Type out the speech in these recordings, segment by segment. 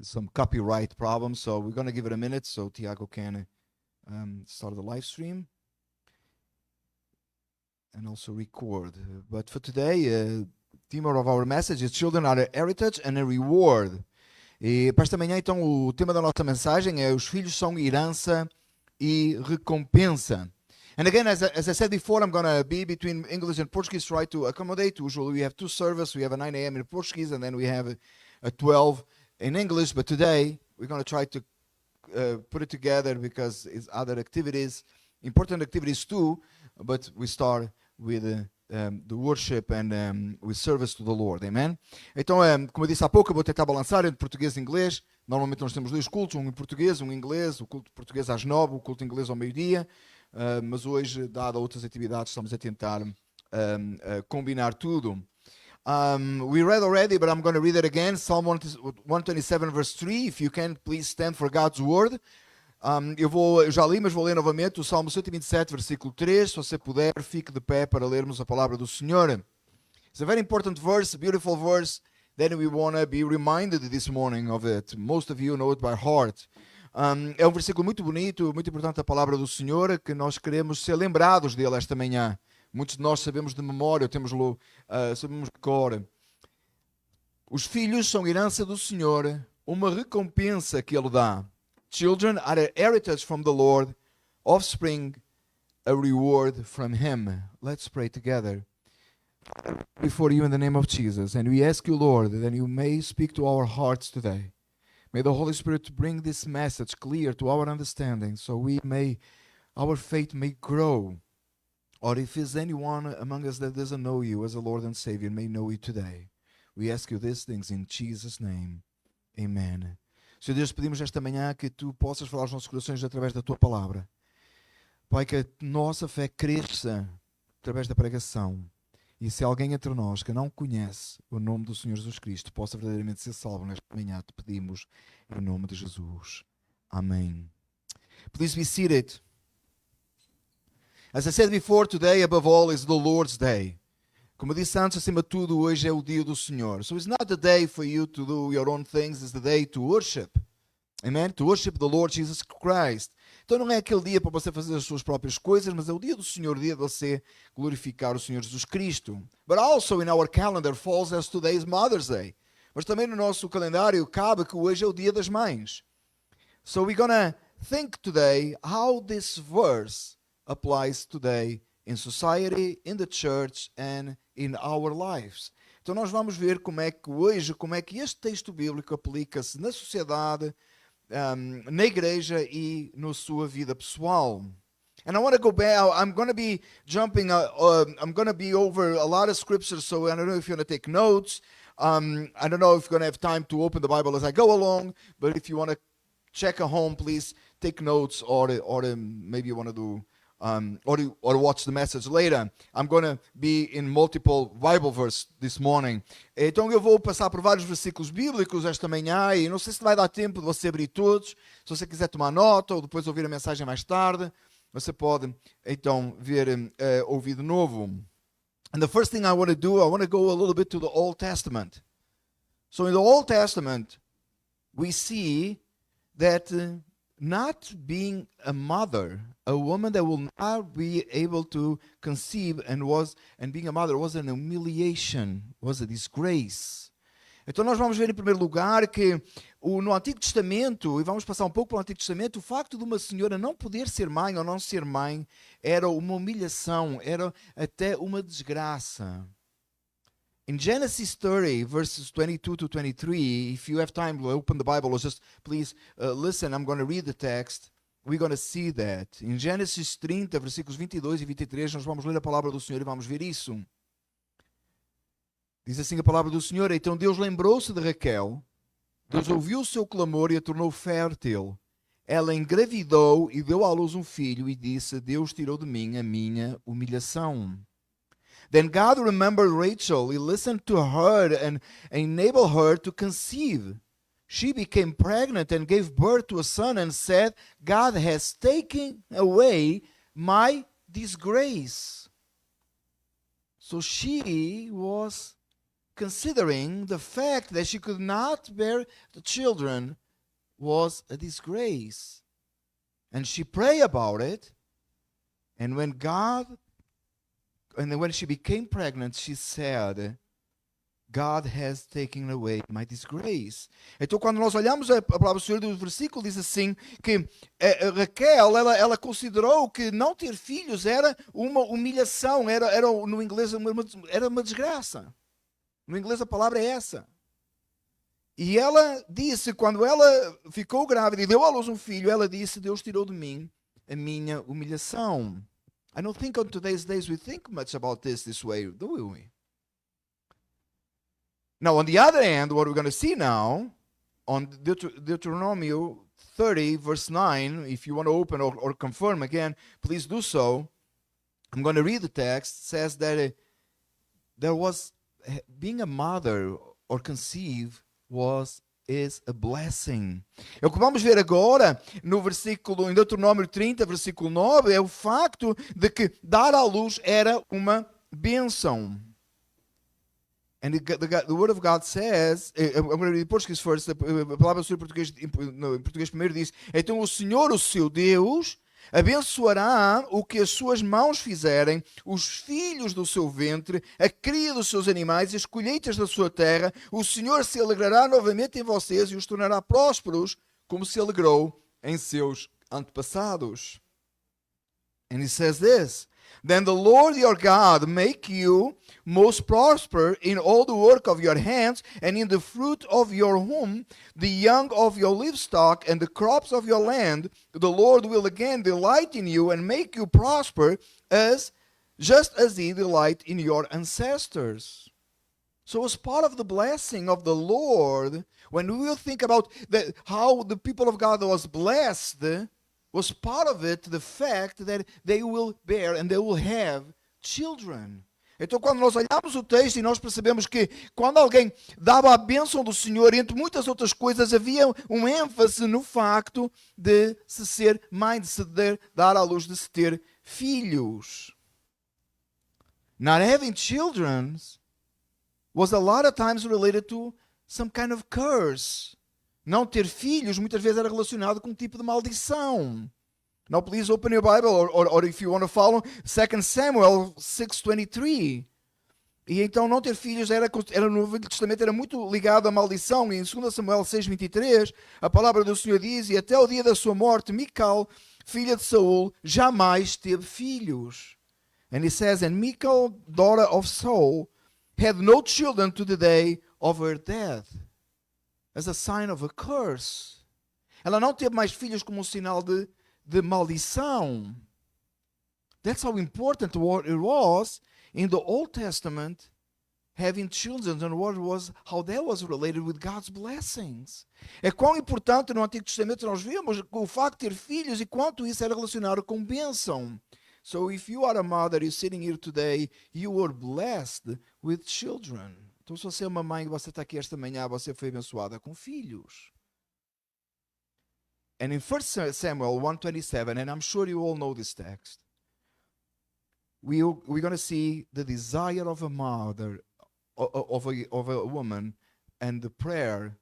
some copyright problems, so we're going to give it a minute so Tiago can start the live stream and also record. But for today, theme of our message is children are a heritage and a reward. E para esta manhã, então, o tema da nossa mensagem é os filhos são herança e recompensa. And again, as I said before, I'm going to be between English and Portuguese, try to accommodate. Usually we have two services. We have a 9 a.m. in Portuguese, and then we have a 12 in English. But today, we're going to try to put it together because it's other activities, important activities too, but we start with the worship and with service to the Lord. Amen? Então, como eu disse há pouco, eu vou tentar balançar entre português e inglês. Normalmente nós temos dois cultos, um em português, um em inglês. O culto português às 9, o culto inglês ao meio-dia. Mas hoje, dado outras atividades, estamos a tentar combinar tudo. We read already, but I'm going to read it again. Psalm 127, verse 3. If you can, please stand for God's word. Eu já li, mas vou ler novamente o Salmo 127, versículo 3. Se você puder, fique de pé para lermos a palavra do Senhor. It's a very important verse, a beautiful verse. Then we want to be reminded this morning of it. Most of you know it by heart. É um versículo muito bonito, muito importante a palavra do Senhor, que nós queremos ser lembrados dele esta manhã. Muitos de nós sabemos de memória, sabemos de cor. Os filhos são herança do Senhor, uma recompensa que ele dá. Children are a heritage from the Lord, offspring a reward from him. Let's pray together. Before you in the name of Jesus, and we ask you, Lord, that you may speak to our hearts today. May the Holy Spirit bring this message clear to our understanding so our faith may grow. Or if there's anyone among us that doesn't know you as a Lord and Savior, may know you today. We ask you these things in Jesus' name. Amen. Senhor Deus, pedimos esta manhã que tu possas falar aos nossos corações através da tua palavra. Pai, que a nossa fé cresça através da pregação. E se alguém entre nós que não conhece o nome do Senhor Jesus Cristo possa verdadeiramente ser salvo nesta manhã, te pedimos em nome de Jesus. Amém. Please be seated. As I said before, today above all is the Lord's day. Como eu disse antes, acima de tudo, hoje é o dia do Senhor. So it's not the day for you to do your own things, it's the day to worship. Amen? To worship the Lord Jesus Christ. Então não é aquele dia para você fazer as suas próprias coisas, mas é o dia do Senhor, o dia de você glorificar o Senhor Jesus Cristo. But also in our calendar falls as today is Mother's Day. Mas também no nosso calendário cabe que hoje é o dia das mães. So we're gonna think today how this verse applies today in society, in the church and in our lives. Então nós vamos ver como é que este texto bíblico aplica-se na sociedade, na igreja e na sua vida pessoal. And I want to go back. I'm going to be jumping. I'm going to be over a lot of scriptures, so I don't know if you're going to take notes. I don't know if you're going to have time to open the Bible as I go along, but if you want to check at home, please take notes, or maybe you want to do. Or watch the message later. I'm going to be in multiple Bible verses this morning. Então eu vou passar por vários versículos bíblicos esta manhã e não sei se vai dar tempo de você abrir todos. Se você quiser tomar nota ou depois ouvir a mensagem mais tarde, você pode então ouvir de novo. And the first thing I want to do, I want to go a little bit to the Old Testament. So in the Old Testament, we see that not being a mother, a woman that will not be able to conceive and being a mother was an humiliation, was a disgrace. Então nós vamos ver em primeiro lugar que no Antigo Testamento, e vamos passar um pouco pelo Antigo Testamento, o facto de uma senhora não poder ser mãe ou não ser mãe era uma humilhação, era até uma desgraça. In Genesis 30, verses 22 to 23, if you have time to open the Bible or just please listen, I'm going to read the text. We're going to see that. In Genesis 30, versículos 22 e 23, nós vamos ler a palavra do Senhor e vamos ver isso. Diz assim a palavra do Senhor: Então Deus lembrou-se de Raquel, Deus ouviu o seu clamor e a tornou fértil. Ela engravidou e deu à luz um filho e disse: Deus tirou de mim a minha humilhação. Then God remembered Rachel. He listened to her and enabled her to conceive. She became pregnant and gave birth to a son and said, God has taken away my disgrace. So she was considering the fact that she could not bear the children was a disgrace. And she prayed about it. And when she became pregnant, she said, God has taken away my disgrace. Então, quando nós olhamos a palavra do Senhor do versículo, diz assim, que Raquel, ela considerou que não ter filhos era uma humilhação, era no inglês, era uma desgraça. No inglês a palavra é essa. E ela disse, quando ela ficou grávida e deu à luz um filho, ela disse, Deus tirou de mim a minha humilhação. I don't think on today's days we think much about this way, do we? Now, on the other hand, what we're going to see now, on Deuteronomy 30, verse 9, if you want to open or confirm again, please do so. I'm going to read the text. It says that there was, being a mother or conceive is a blessing. O que vamos ver agora, no versículo, em Deuteronômio 30, versículo 9, é o facto de que dar à luz era uma bênção. And the word of God says, I'm going to read Portuguese first, a palavra do Senhor em português primeiro diz, então o Senhor, o seu Deus, abençoará o que as suas mãos fizerem, os filhos do seu ventre, a cria dos seus animais e as colheitas da sua terra. O Senhor se alegrará novamente em vocês e os tornará prósperos, como se alegrou em seus antepassados. And he says this, then the Lord your God make you most prosper in all the work of your hands and in the fruit of your womb, the young of your livestock and the crops of your land. The Lord will again delight in you and make you prosper just as he delighted in your ancestors. So as part of the blessing of the Lord, when we will think about how the people of God was blessed, was part of it the fact that they will bear and they will have children. Então, quando nós olhamos o texto e nós percebemos que quando alguém dava a bênção do Senhor, entre muitas outras coisas, havia um ênfase no facto de se ser mãe, de se dar à luz, de se ter filhos. Not having children was a lot of times related to some kind of curse. Não ter filhos muitas vezes era relacionado com um tipo de maldição. Now please open your Bible or if you want to follow 2 Samuel 6:23. E então não ter filhos era no Velho Testamento era muito ligado à maldição. E em 2 Samuel 6:23, a palavra do Senhor diz, e até o dia da sua morte, Mical, filha de Saul, jamais teve filhos. And he says, and Mical, daughter of Saul, had no children to the day of her death, as a sign of a curse. Ela não teve mais filhos como um sinal de maldição. That's how important it was in the Old Testament, having children, and how that was related with God's blessings. É quão importante no Antigo Testamento nós vimos o facto de ter filhos e quanto isso era relacionado com bênção. So if you are a mother, you're sitting here today, you were blessed with children. Então se você é uma mãe e você está aqui esta manhã, você foi abençoada com filhos. And in 1 Samuel 1:27, and I'm sure you all know this text, we're going to see the desire of a mother, of a woman, and the prayer,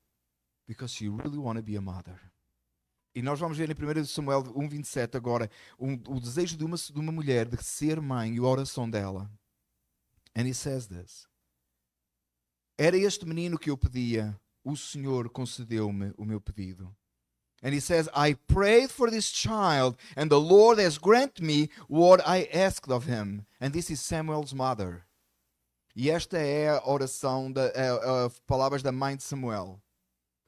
because she really want to be a mother. E nós vamos ver em 1 Samuel 1:27 agora o desejo de uma mulher de ser mãe e a oração dela. And he says this. Era este menino que eu pedia, o Senhor concedeu-me o meu pedido. And he says, I prayed for this child, and the Lord has granted me what I asked of him. And this is Samuel's mother. E esta é a oração, palavras da mãe de Samuel.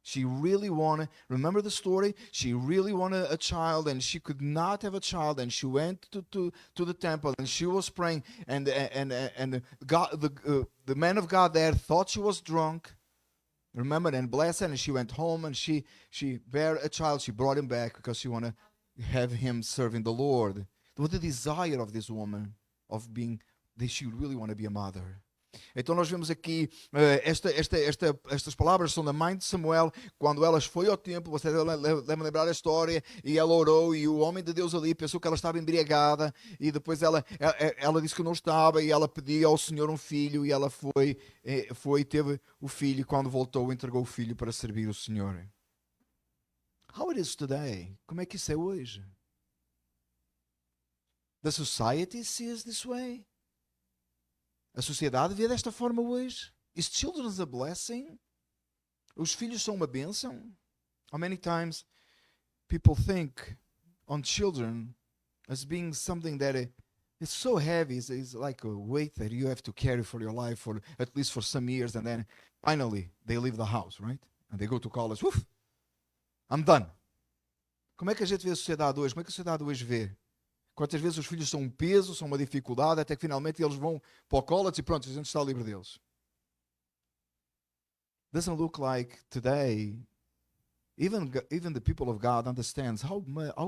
She really wanted, remember the story? She really wanted a child, and she could not have a child, and she went to the temple, and she was praying, and God, the man of God there thought she was drunk. Remember, and blessed her, and she went home, and she bare a child. She brought him back because she wanted to have him serving the Lord. With the desire of this woman of being, that she really want to be a mother. Então nós vemos aqui, estas palavras são da mãe de Samuel, quando ela foi ao templo, você deve lembrar a história, e ela orou, e o homem de Deus ali pensou que ela estava embriagada, e depois ela disse que não estava, e ela pediu ao Senhor um filho, e ela foi e teve o filho, e quando voltou entregou o filho para servir o Senhor. How it is today? Como é que isso é hoje? The society sees this way? A sociedade vê desta forma hoje? Is children a blessing? Os filhos são uma bênção? How many times people think on children as being something that is so heavy, it's like a weight that you have to carry for your life for at least for some years, and then finally they leave the house, right? And they go to college. Woof, I'm done. Como é que a gente vê a sociedade hoje? Como é que a sociedade hoje vê? Quantas vezes os filhos são um peso, são uma dificuldade, até que finalmente eles vão para o college e pronto, a gente está livre deles. Doesn't look like today, even the people of God understands how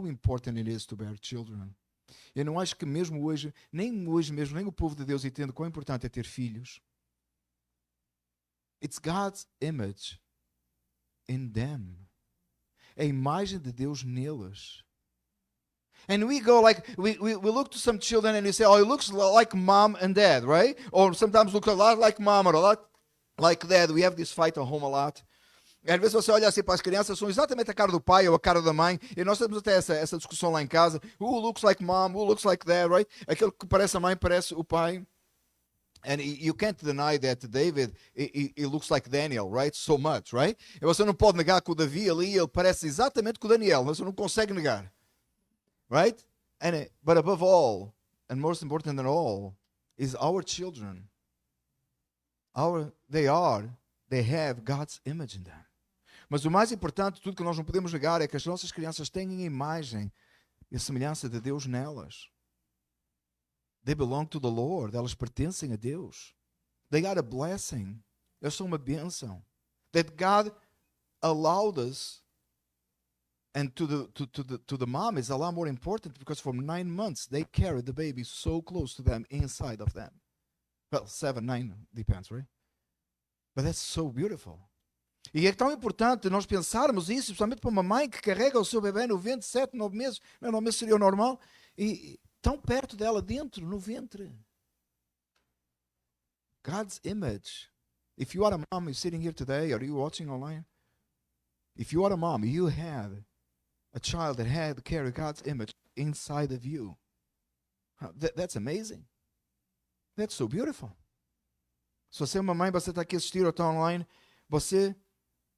important it is to bear children. Eu não acho que mesmo hoje mesmo, nem o povo de Deus entende quão importante é ter filhos. It's God's image in them. A imagem de Deus neles. And we go like, we look to some children and we say, oh, it looks like mom and dad, right? Or sometimes looks a lot like mom or a lot like dad. We have this fight at home a lot. E às vezes você olha assim para as crianças, são exatamente a cara do pai ou a cara da mãe, e nós temos até essa discussão lá em casa. Who looks like mom? Who looks like dad, right? Aquele que parece a mãe parece o pai. And you can't deny that David, he looks like Daniel, right? So much, right? E você não pode negar que o Davi ali, ele parece exatamente com o Daniel, você não consegue negar. Right? But above all, and most important than all, is our children. They have God's image in them. Mas o mais importante, tudo que nós não podemos negar, é que as nossas crianças têm a imagem e a semelhança de Deus nelas. They belong to the Lord. Elas pertencem a Deus. They got a blessing. Elas são uma bênção. That God allowed us. And to the mom is a lot more important because for 9 months they carried the baby so close to them, inside of them. Well, 7, 9, depends, right? But that's so beautiful. E é tão importante nós pensarmos isso, principalmente para uma mãe que carrega o seu bebê no ventre 7, 9 meses. 9 meses seria o normal. E tão perto dela, dentro, no ventre. God's image. If you are a mom, you're sitting here today, or you're watching online. If you are a mom, you have a child that had carried God's image inside of you. That's amazing. That's so beautiful. Se você é uma mãe, você está aqui a assistir ou está online, você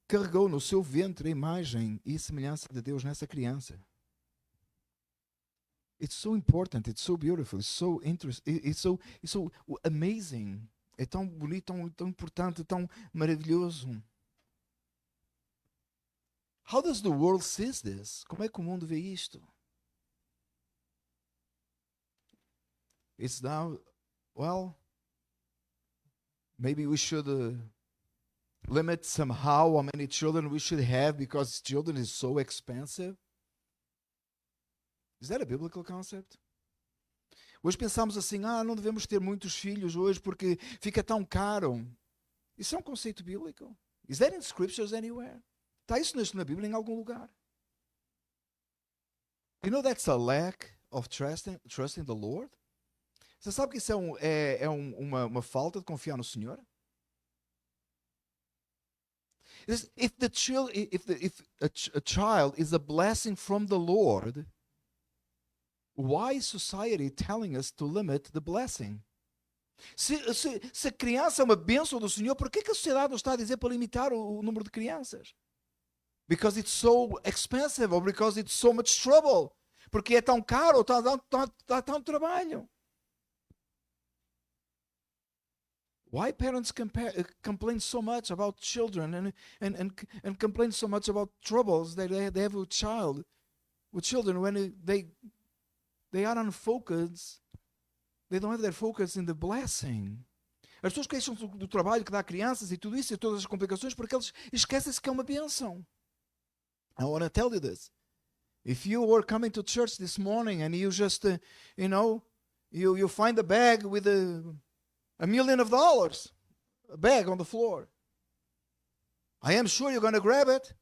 carregou no seu ventre a imagem e semelhança de Deus nessa criança. It's so important, it's so beautiful, it's so interesting, it's so amazing. É tão bonito, tão importante, tão maravilhoso. How does the world see this? Como é que o mundo vê isto? It's now, well, maybe we should limit somehow how many children we should have because children is so expensive. Is that a biblical concept? Hoje pensamos assim, não devemos ter muitos filhos hoje porque fica tão caro. Isso é um conceito bíblico. Is that in scriptures anywhere? Está isso na Bíblia em algum lugar? You know that's a lack of trusting the Lord? Você sabe que isso uma falta de confiar no Senhor? If a child is a blessing from the Lord, why is society telling us to limit the blessing? Se a criança é uma bênção do Senhor, por que a sociedade nos está a dizer para limitar o número de crianças? Because it's so expensive or because it's so much trouble. Porque é tão caro, está tão trabalho. Why parents complain so much about children and complain so much about troubles that they have with children when they are unfocused, they don't have their focus in the blessing. As pessoas queixam do trabalho que dá a crianças e tudo isso e todas as complicações porque eles esquecem-se que é uma bênção. I want to tell you this. If you were coming to church this morning and you just, you find a bag with $1 million, a bag on the floor. I am sure you're going to grab it.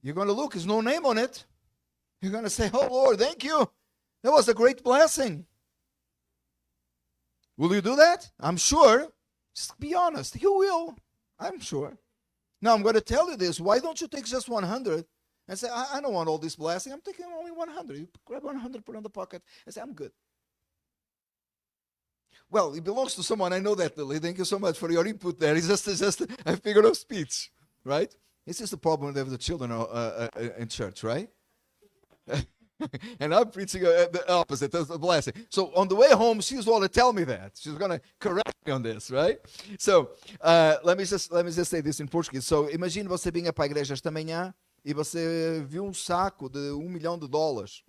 You're going to look, there's no name on it. You're going to say, oh Lord, thank you. That was a great blessing. Will you do that? I'm sure. Just be honest. You will. I'm sure. Now I'm going to tell you this. Why don't you take just 100 and say, I don't want all this blessing. I'm taking only 100. You grab 100, put it in the pocket, and say, I'm good. Well, it belongs to someone. I know that, Lily. Thank you so much for your input there. It's just a figure of speech, right? This is the problem with the children in church, right? And I'm preaching the opposite. That's the blessing. So on the way home, she's going to tell me that. She's going to correct me on this, right? So let me just say this in Portuguese. So imagine você vinha para a igreja esta manhã e você viu um saco de $1 million.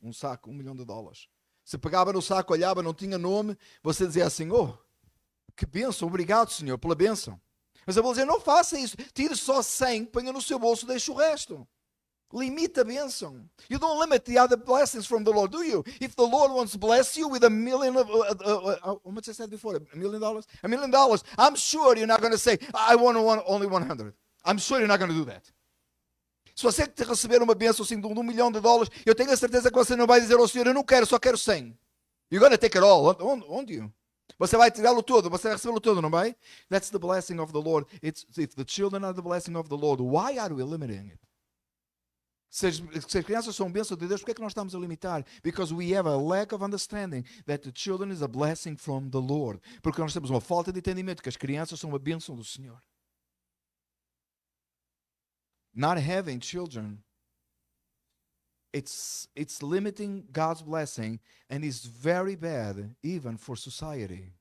Um saco, $1 million. Você pegava no saco, olhava, não tinha nome. Você dizia assim, oh, que bênção, obrigado, Senhor, pela bênção. Mas eu vou dizer, não faça isso. Tire só 100, ponha no seu bolso, deixe o resto. Limita a bênção. You don't limit the other blessings from the Lord, do you? If the Lord wants to bless you with $1 million, how much I said before? $1 million? $1 million. I'm sure you're not going to say, I want only 100. I'm sure you're not going to do that. Se você receber uma bênção assim de $1 million, eu tenho a certeza que você não vai dizer ao Senhor, eu não quero, só quero 100. You're going to take it all, won't you? Você vai tirá-lo todo, você vai recebê-lo todo, não vai? That's the blessing of the Lord. If the children are the blessing of the Lord, why are we limiting it? Se as crianças são bênção de Deus, por que é que nós estamos a limitar? Because we have a lack of understanding that the children is a blessing from the Lord. Porque nós temos uma falta de entendimento que as crianças são uma bênção do Senhor. Not having children, it's limiting God's blessing, and it's very bad even for society.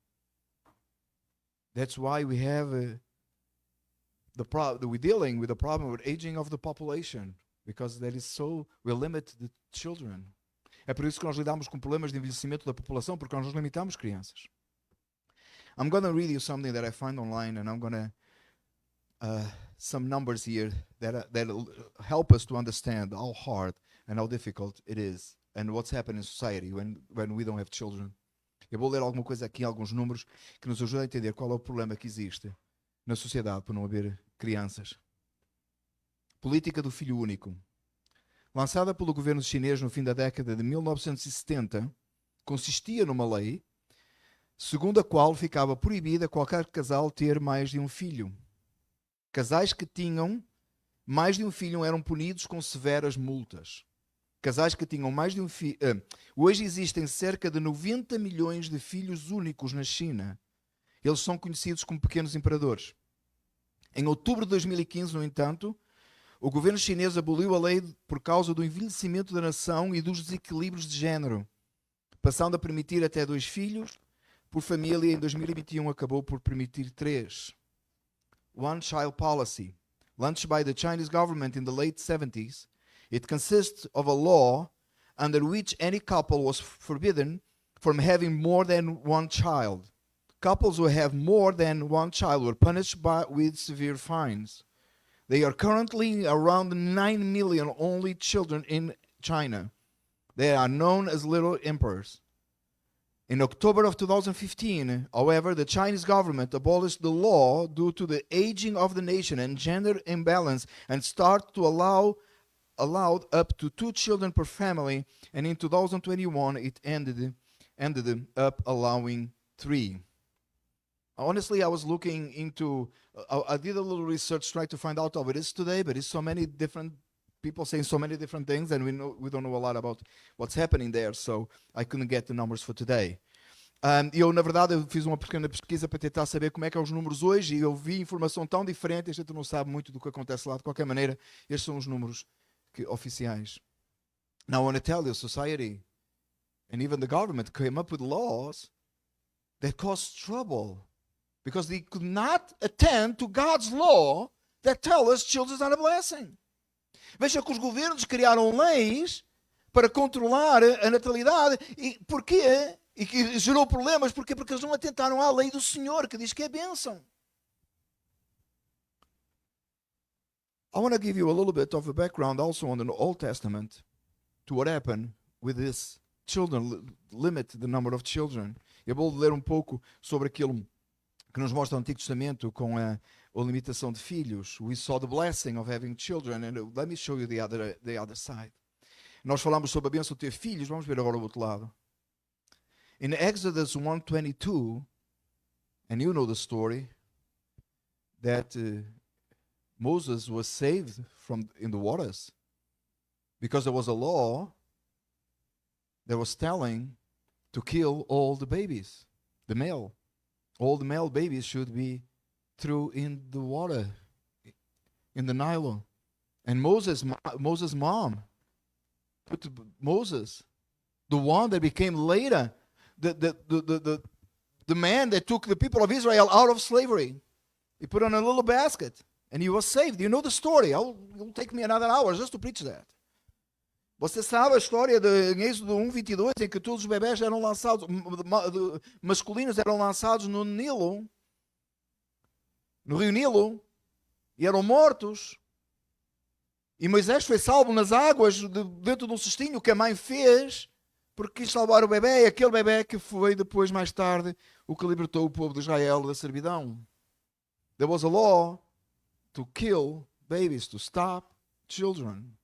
That's why we have we're dealing with the problem with aging of the population. Because that is so, we limit the children. É por isso que nós lidamos com problemas de envelhecimento da população, porque nós limitamos crianças. I'm going to read you something that I find online, and I'm going to some numbers here that help us to understand how hard and how difficult it is, and what's happening in society when we don't have children. Eu vou ler alguma coisa aqui, alguns números que nos ajudam a entender qual é o problema que existe na sociedade por não haver crianças. Política do filho único. Lançada pelo governo chinês no fim da década de 1970, consistia numa lei segundo a qual ficava proibida qualquer casal ter mais de um filho. Casais que tinham mais de um filho eram punidos com severas multas. Casais que tinham mais de um filho... hoje existem cerca de 90 milhões de filhos únicos na China. Eles são conhecidos como pequenos imperadores. Em outubro de 2015, no entanto, o governo chinês aboliu a lei por causa do envelhecimento da nação e dos desequilíbrios de género, passando a permitir até 2 filhos por família. Em 2021 acabou por permitir 3. One Child Policy, launched by the Chinese government in the late 70s, it consists of a law under which any couple was forbidden from having more than one child. Couples who have more than one child were punished with severe fines. There are currently around 9 million only children in China. They are known as little emperors. In October of 2015, however, the Chinese government abolished the law due to the aging of the nation and gender imbalance, and started to allowed up to 2 children per family, and in 2021 it ended up allowing 3. Honestly, I was looking into, I did a little research trying to find out how it is today, but it's so many different people saying so many different things, and we don't know a lot about what's happening there, so I couldn't get the numbers for today. Eu, na verdade, eu fiz uma pequena pesquisa para tentar saber como é que são os números hoje, e eu vi informação tão diferente, a gente não sabe muito do que acontece lá. De qualquer maneira, estes são os números oficiais. Now, I want to tell you, society and even the government came up with laws that caused trouble, because they could not attend to God's law that tell us children are a blessing. Veja que os governos criaram leis para controlar a natalidade. E porquê? E que gerou problemas. Porquê? Porque eles não atentaram à lei do Senhor, que diz que é bênção. I want to give you a little bit of a background also on the Old Testament to what happened with this children, limit the number of children. Eu vou ler um pouco sobre aquilo que nos mostra o Antigo Testamento com a limitação de filhos. We saw the blessing of having children, and let me show you the other side. Nós falamos sobre a bênção de ter filhos, vamos ver agora o outro lado. In Exodus 1:22, and you know the story, that Moses was saved in the waters because there was a law that was telling to kill all the babies, the male. All the male babies should be thrown in the water, in the Nile. And Moses' mom put Moses, the one that became later the man that took the people of Israel out of slavery. He put on a little basket and he was saved. You know the story. It'll take me another hour just to preach that. Você sabe a história em Êxodo 1:22, em que todos os bebés eram lançados, masculinos eram lançados no Nilo, no rio Nilo, e eram mortos. E Moisés foi salvo nas águas, dentro de um cestinho que a mãe fez, porque quis salvar o bebê, e aquele bebê que foi depois, mais tarde, o que libertou o povo de Israel da servidão. There was a law to kill babies, to stop children.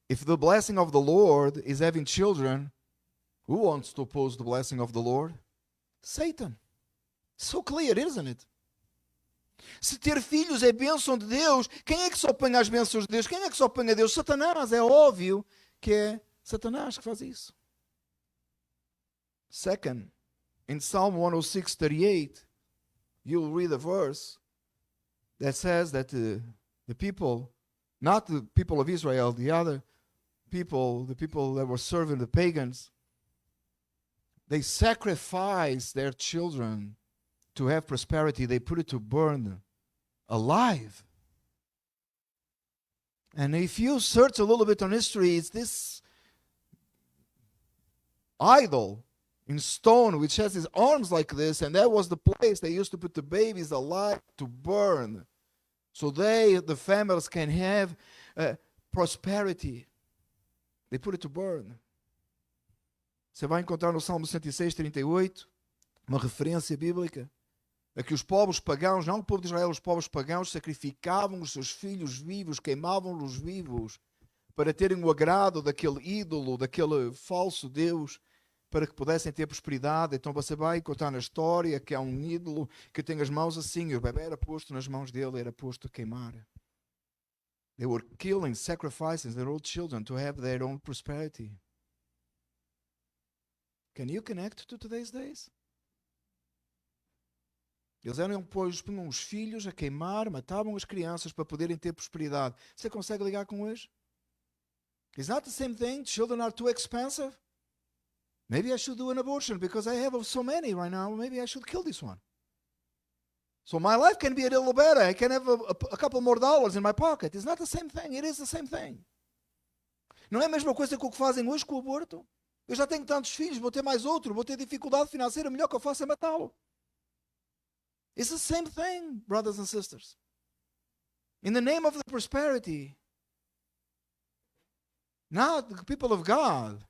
If the blessing of the Lord is having children, who wants to oppose the blessing of the Lord? Satan. So clear, isn't it? Se ter filhos é bênção de Deus, quem é que se opõe às bênçãos de Deus? Quem é que se opõe a Deus? Satanás. É óbvio que é Satanás que faz isso. Second, in Psalm 106:38, you'll read a verse that says that the people, not the people of Israel, the other people, the people that were serving the pagans, they sacrificed their children to have prosperity. They put it to burn alive. And if you search a little bit on history, it's this idol in stone which has his arms like this, and that was the place they used to put the babies alive to burn, so the families can have prosperity. They put it to burn. Você vai encontrar no Salmo 106:38 uma referência bíblica a que os povos pagãos, não o povo de Israel, os povos pagãos sacrificavam os seus filhos vivos, queimavam-los vivos para terem o agrado daquele ídolo, daquele falso Deus, para que pudessem ter prosperidade. Então você vai encontrar na história que há um ídolo que tem as mãos assim, e o bebê era posto nas mãos dele, era posto a queimar. They were killing, sacrificing their own children to have their own prosperity. Can you connect to today's days? Eles eram, pois, punham os filhos a queimar, matavam as crianças para poderem ter prosperidade. Você consegue ligar com hoje? Is that the same thing? Children are too expensive? Maybe I should do an abortion because I have so many right now. Maybe I should kill this one. So my life can be a little better. I can have a couple more dollars in my pocket. It's not the same thing. It is the same thing. Não é a mesma coisa que o que fazem hoje com o aborto. Eu já tenho tantos filhos, vou ter mais outro, vou ter dificuldade financeira, o melhor que eu faço é matá-lo. It's the same thing, brothers and sisters. In the name of the prosperity, not the people of God,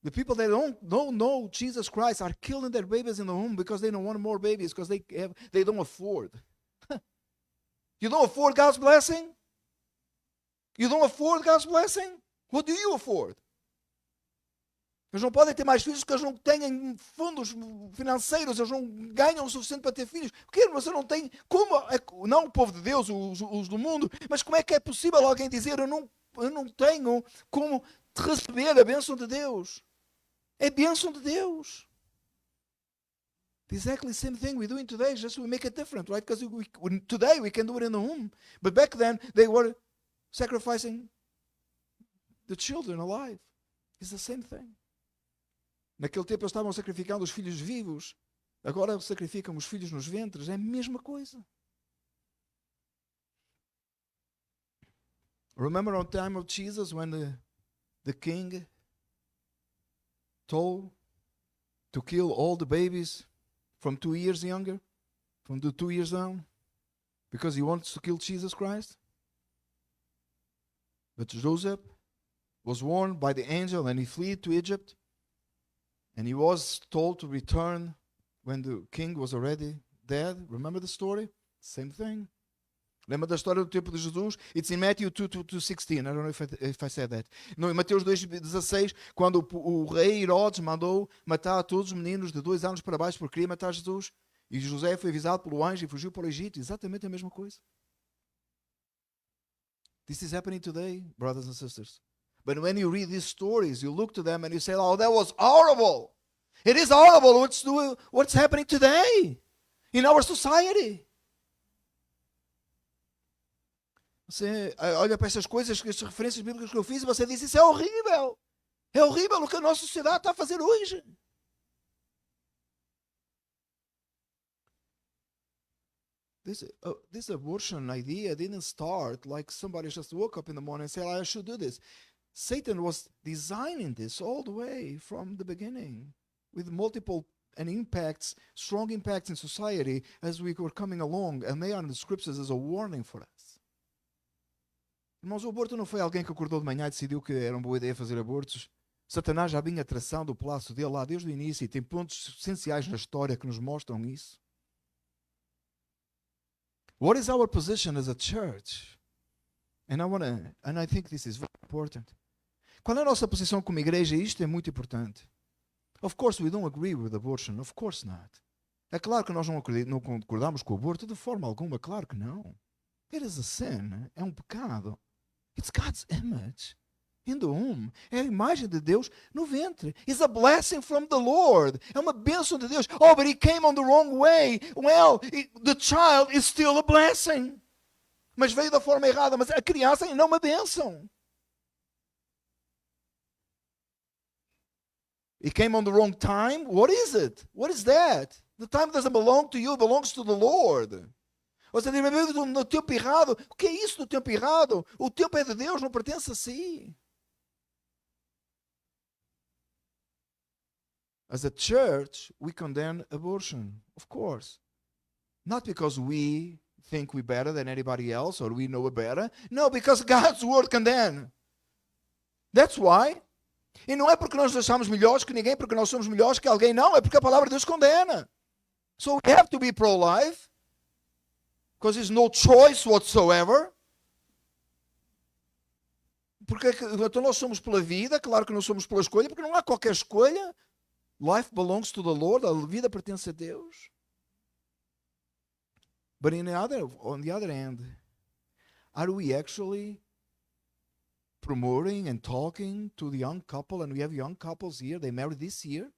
the people that don't know Jesus Christ are killing their babies in the womb because they don't want more babies, because they don't afford. You don't afford God's blessing? You don't afford God's blessing? What do you afford? Eles não podem ter mais filhos porque eles não têm fundos financeiros, eles não ganham o suficiente para ter filhos. Porque você não tem, como, não o povo de Deus, os do mundo, mas como é que é possível alguém dizer eu não tenho como receber a bênção de Deus? É bênção de Deus. Exactly the same thing we're doing today, just we make it different, right? Because today we can do it in the home. But back then they were sacrificing the children alive. It's the same thing. Naquele tempo eles estavam sacrificando os filhos vivos. Agora sacrificam os filhos nos ventres. É a mesma coisa. Remember on time of Jesus when the king told to kill all the babies from 2 years younger, from the 2 years down, because he wants to kill Jesus Christ? But Joseph was warned by the angel and he fled to Egypt. And he was told to return when the king was already dead. Remember the story? Same thing. Lembra da história do tempo de Jesus? It's in Matthew 2:16. I don't know if I said that. No, em Mateus 2:16, quando o rei Herodes mandou matar todos os meninos de 2 anos para baixo porque queria matar Jesus. E José foi avisado pelo anjo e fugiu para o Egito. Exatamente a mesma coisa. This is happening today, brothers and sisters. But when you read these stories, you look to them and you say, oh, that was horrible. It is horrible what's happening today in our society. Você olha para essas coisas, essas referências bíblicas que eu fiz e você diz, isso é horrível. É horrível o que a nossa sociedade está a fazer hoje. This abortion idea didn't start like somebody just woke up in the morning and said, I should do this. Satan was designing this all the way from the beginning with multiple strong impacts in society as we were coming along, and they are in the scriptures as a warning for us. Irmãos, o aborto não foi alguém que acordou de manhã e decidiu que era uma boa ideia fazer abortos. Satanás já vinha traçando o palácio dele lá desde o início e tem pontos essenciais na história que nos mostram isso. What is our position as a church? And I think this is very important. Qual é a nossa posição como igreja? Isto é muito importante. Of course we don't agree with abortion. Of course not. É claro que nós não concordamos com o aborto de forma alguma. Claro que não. It is a sin. É um pecado. It's God's image in the womb. É a imagem de Deus no ventre. It's a blessing from the Lord. É uma bênção de Deus. Oh, but he came on the wrong way. Well, the child is still a blessing. Mas veio da forma errada. Mas a criança ainda é uma bênção. It came on the wrong time. What is it? What is that? The time doesn't belong to you. It belongs to the Lord. Você diz, no tempo errado. O que é isso do tempo errado? O tempo é de Deus, não pertence a si. As a church, we condemn abortion, of course. Not because we think we're better than anybody else or we know it better. No, because God's word condemns. That's why. E não é porque nós achamos melhores que ninguém, porque nós somos melhores que alguém, não. É porque a palavra de Deus condena. So we have to be pro-life. Because there's no choice whatsoever. Porque então nós somos pela vida, claro que não somos pela escolha, porque não há qualquer escolha. Life belongs to the Lord, a vida pertence a Deus. But on the other hand, are we actually promoting and talking to the young couple? And we have young couples here, they married this year.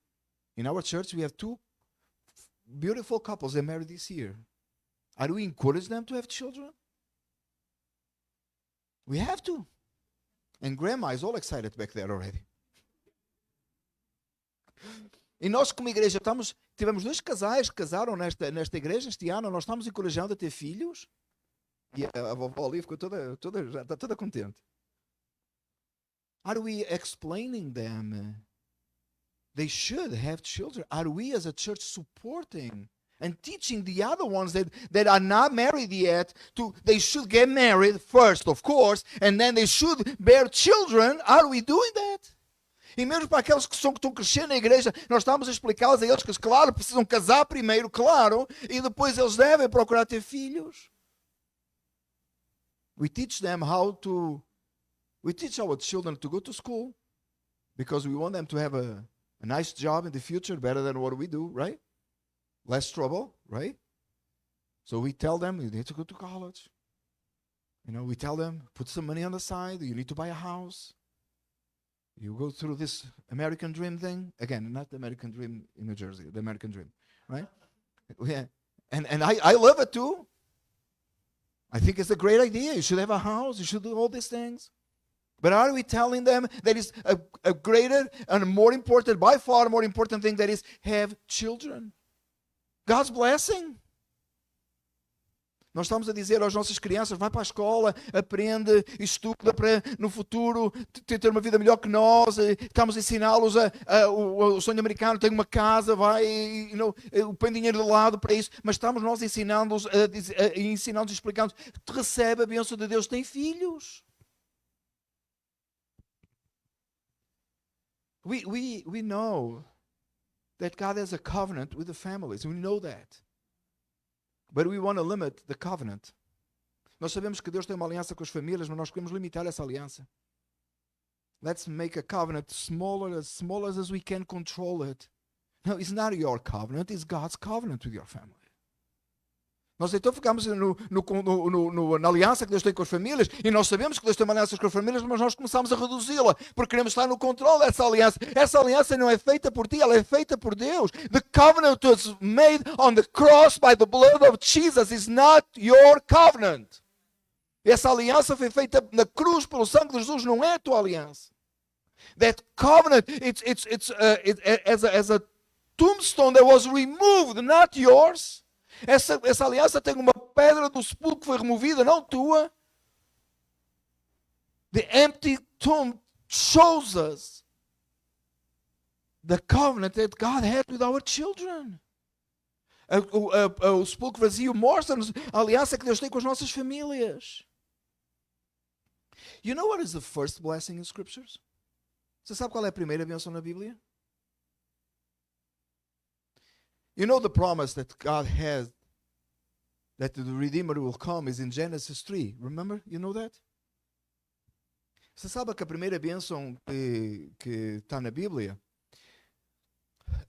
In our church we have 2 beautiful couples, they married this year. Are we encourage them to have children? We have to. And grandma is all excited back there already. E nós como igreja tivemos 2 casais que casaram nesta igreja este ano. Nós estamos encorajando a ter filhos. E a vovó ali ficou já está toda contente. Are we explaining them? They should have children. Are we as a church supporting and teaching the other ones that are not married yet they should get married first, of course, and then they should bear children? Are we doing that? E mesmo para aqueles que estão crescendo na igreja, nós estamos a explicá-los a eles que, claro, precisam casar primeiro, claro, e depois eles devem procurar ter filhos. We teach our children to go to school because we want them to have a nice job in the future, better than what we do, right? Less trouble, right? So we tell them, you need to go to college. We tell them, put some money on the side, you need to buy a house. You go through this American dream thing. Again, not the American dream in New Jersey, the American dream, right? Yeah. And I love it too. I think it's a great idea. You should have a house. You should do all these things. But are we telling them that is a greater and more important, by far more important thing, that is have children? God's blessing. Nós estamos a dizer às nossas crianças, vai para a escola, aprende, estuda para no futuro ter uma vida melhor que nós. Estamos a ensiná-los o sonho americano, tem uma casa, vai, põe dinheiro de lado para isso. Mas estamos nós ensinando-os, ensinando-os, explicando, recebe a bênção de Deus, tem filhos. We know that God has a covenant with the families. We know that. But we want to limit the covenant. Nós sabemos que Deus tem uma aliança com as famílias, mas nós queremos limitar essa aliança. Let's make a covenant smaller as we can control it. No, it's not your covenant, it's God's covenant with your family. Nós então ficamos na aliança que Deus tem com as famílias, e nós sabemos que Deus tem uma aliança com as famílias, mas nós começamos a reduzi-la, porque queremos estar no controle dessa aliança. Essa aliança não é feita por ti, ela é feita por Deus. The covenant was made on the cross by the blood of Jesus. Is not your covenant. Essa aliança foi feita na cruz pelo sangue de Jesus, não é a tua aliança. That covenant, it's as a tombstone that was removed, not yours. Essa aliança tem uma pedra do sepulcro que foi removida, não tua. The empty tomb shows us the covenant that God had with our children. O sepulcro vazio mostra-nos a aliança que Deus tem com as nossas famílias. You know what is the first blessing in scriptures? Você sabe qual é a primeira bênção na Bíblia? You know the promise that God has that the Redeemer will come is in Genesis 3. Remember? You know that? Você sabe que a primeira bênção que está na Bíblia?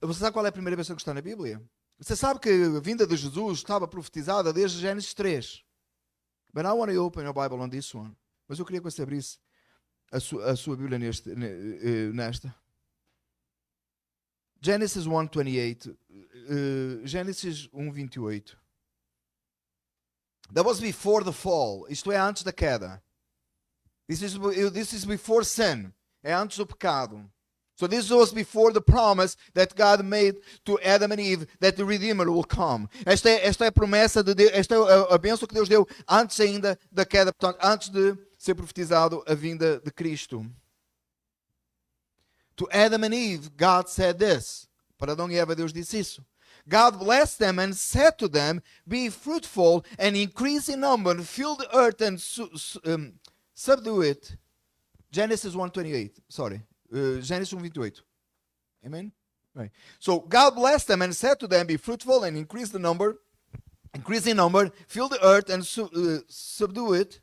Você sabe qual é a primeira bênção que está na Bíblia? Você sabe que a vinda de Jesus estava profetizada desde Gênesis 3. But I want to open your Bible on this one. Mas eu queria que você abrisse a sua Bíblia nesta. Genesis 1:28. Gênesis 1:28. That was before the fall. Isto é antes da queda. This is before sin. É antes do pecado. So this was before the promise that God made to Adam and Eve that the Redeemer will come. Esta é a promessa de Deus, esta é a bênção que Deus deu antes ainda da queda, portanto, antes de ser profetizado a vinda de Cristo. To Adam and Eve, God said this. Para Adão e Eva, Deus disse isso. God blessed them and said to them, be fruitful and increase in number, fill the earth and subdue it. Genesis 1:28. Sorry. Gênesis 1:28. Amen? Right. So God blessed them and said to them, be fruitful and increase in number, fill the earth and subdue it,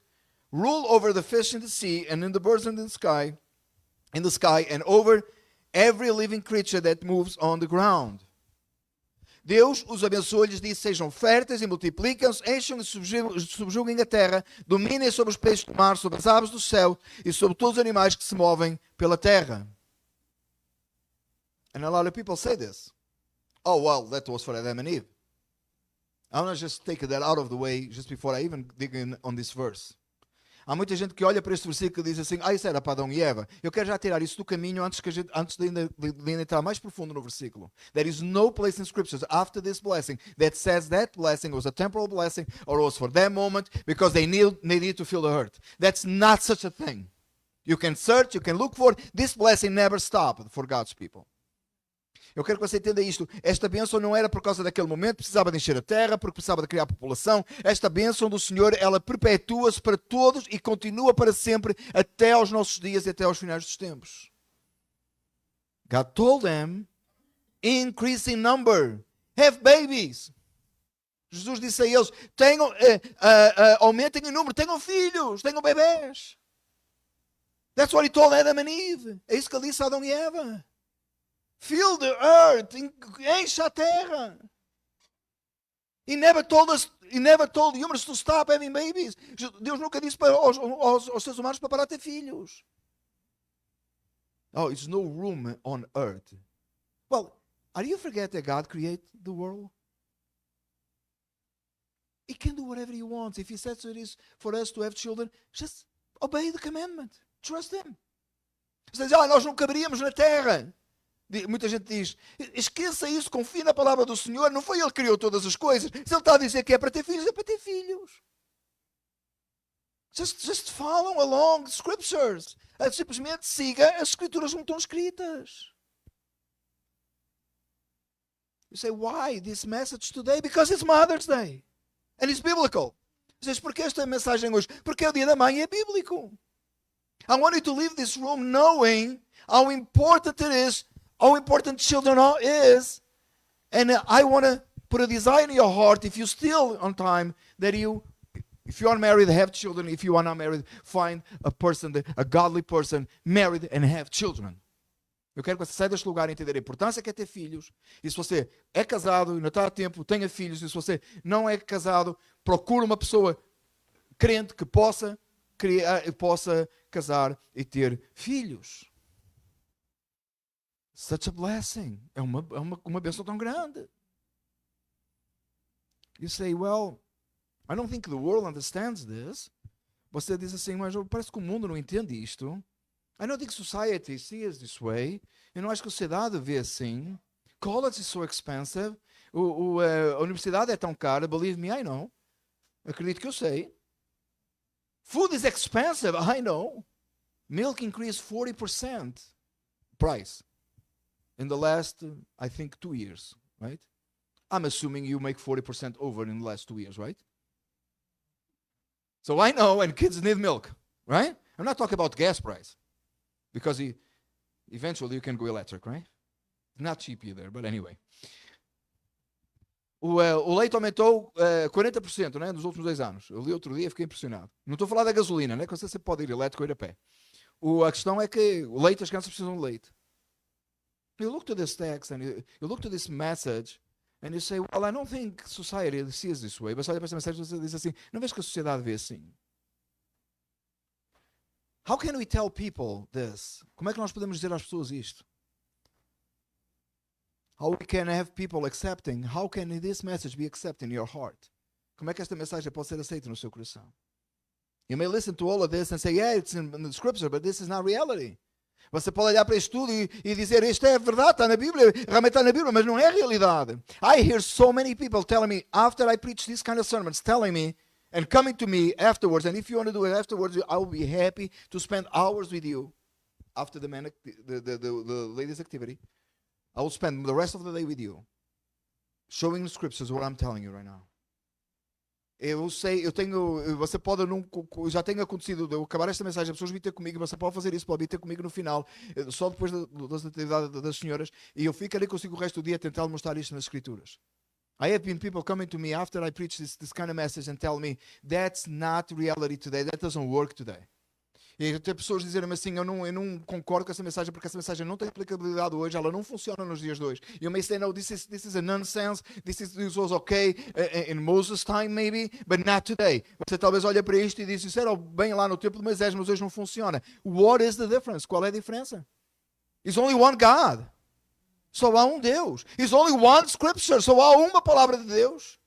rule over the fish in the sea and in the birds in the sky, and over every living creature that moves on the ground. Deus os abençoou e lhes disse, sejam férteis e multipliquem-se, encham e subjuguem a terra, dominem sobre os peixes do mar, sobre as aves do céu e sobre todos os animais que se movem pela terra. And a lot of people say this. Oh, well, that was for Adam and Eve. I want to just take that out of the way just before I even dig in on this verse. Há muita gente que olha para este versículo e diz assim, isso era para Adão e Eva. Eu quero já tirar isso do caminho antes de ainda entrar mais profundo no versículo. There is no place in scriptures after this blessing that says that blessing was a temporal blessing or was for that moment because they needed to fill the earth. That's not such a thing. You can search, you can look for it. This blessing never stopped for God's people. Eu quero que você entenda isto. Esta bênção não era por causa daquele momento, precisava de encher a terra, porque precisava de criar população. Esta bênção do Senhor, ela perpetua-se para todos e continua para sempre, até aos nossos dias e até aos finais dos tempos. God told them, increase in number, have babies. Jesus disse a eles, aumentem em número, tenham filhos, tenham bebés. That's what he told Adam and Eve. É isso que ele disse a Adão e Eva. Fill the earth, enche a terra. He never told humans to stop having babies. Deus nunca disse para aos seres humanos para parar de ter filhos. Oh, it's no room on earth. Well, are you forget that God created the world? He can do whatever he wants. If he says it is for us to have children, just obey the commandment. Trust him. Você diz, nós não caberíamos na terra. Muita gente diz, esqueça isso, confie na palavra do Senhor, não foi Ele que criou todas as coisas. Se Ele está a dizer que é para ter filhos, é para ter filhos. Just follow along the scriptures. Simplesmente siga as escrituras como estão escritas. You say, why this message today? Because it's Mother's Day. And it's biblical. Você diz, por que esta mensagem hoje? Porque o dia da mãe é bíblico. I want you to leave this room knowing how important it is, how important children is And I want to put a desire in your heart, if you're still on time, that if you are married, have children. If you are not married, find a person, a godly person, married and have children. Eu quero que você saia deste lugar e entender a importância que é ter filhos. E se você é casado e não está a tempo, tenha filhos. E se você não é casado, procure uma pessoa crente que possa casar e ter filhos. Such a blessing. É uma bênção tão grande. You say, well, I don't think the world understands this. Você diz assim, mas parece que o mundo não entende isto. I don't think society sees this way. Eu não acho que a sociedade vê assim. College is so expensive. A universidade é tão cara. Believe me, I know. Acredito que eu sei. Food is expensive. I know. Milk increased 40% price in the last, I think, 2 years, right? I'm assuming you make 40% over in the last 2 years, right? So I know, and kids need milk, right? I'm not talking about gas price. Because eventually you can go electric, right? Not cheap either, but anyway. O leite aumentou 40%, né, nos últimos 2 anos. Eu li outro dia e fiquei impressionado. Não estou a falar da gasolina, né, que você pode ir elétrico ou ir a pé. A questão é que o leite, as crianças precisam de leite. You look to this text and you look to this message and you say, well, I don't think society sees this way. Mas olha para essa mensagem e você diz assim, não vês que a sociedade vê assim? How can we tell people this? Como é que nós podemos dizer às pessoas isto? How we can have people accepting? How can this message be accepted in your heart? Como é que esta mensagem pode ser aceita no seu coração? You may listen to all of this and say, yeah, it's in the scripture, but this is not reality. Você pode olhar para isto tudo e dizer, isto é verdade, está na Bíblia, realmente está na Bíblia, mas não é realidade. I hear so many people telling me, after I preach these kind of sermons, telling me, and coming to me afterwards, and if you want to do it afterwards, I will be happy to spend hours with you after the ladies' activity. I will spend the rest of the day with you, showing the scriptures what I'm telling you right now. Você pode, já tem acontecido, de eu acabar esta mensagem, as pessoas vir ter comigo, você pode fazer isso, pode vir ter comigo no final, só depois das atividades das senhoras, e eu ficarei consigo o resto do dia a tentar mostrar isto nas escrituras. I have been people coming to me after I preach this kind of message and tell me, that's not reality today, that doesn't work today. E tem pessoas dizerem-me assim, eu não concordo com essa mensagem porque essa mensagem não tem aplicabilidade hoje, ela não funciona nos dias de hoje. E eu may say, no, this is a nonsense, this was okay in Moses' time maybe, but not today. Você talvez olha para isto e diz, isso era bem lá no tempo de Moisés, mas hoje não funciona. What is the difference? Qual é a diferença? It's only one God. Só há um Deus. It's only one scripture. Só há uma palavra de Deus.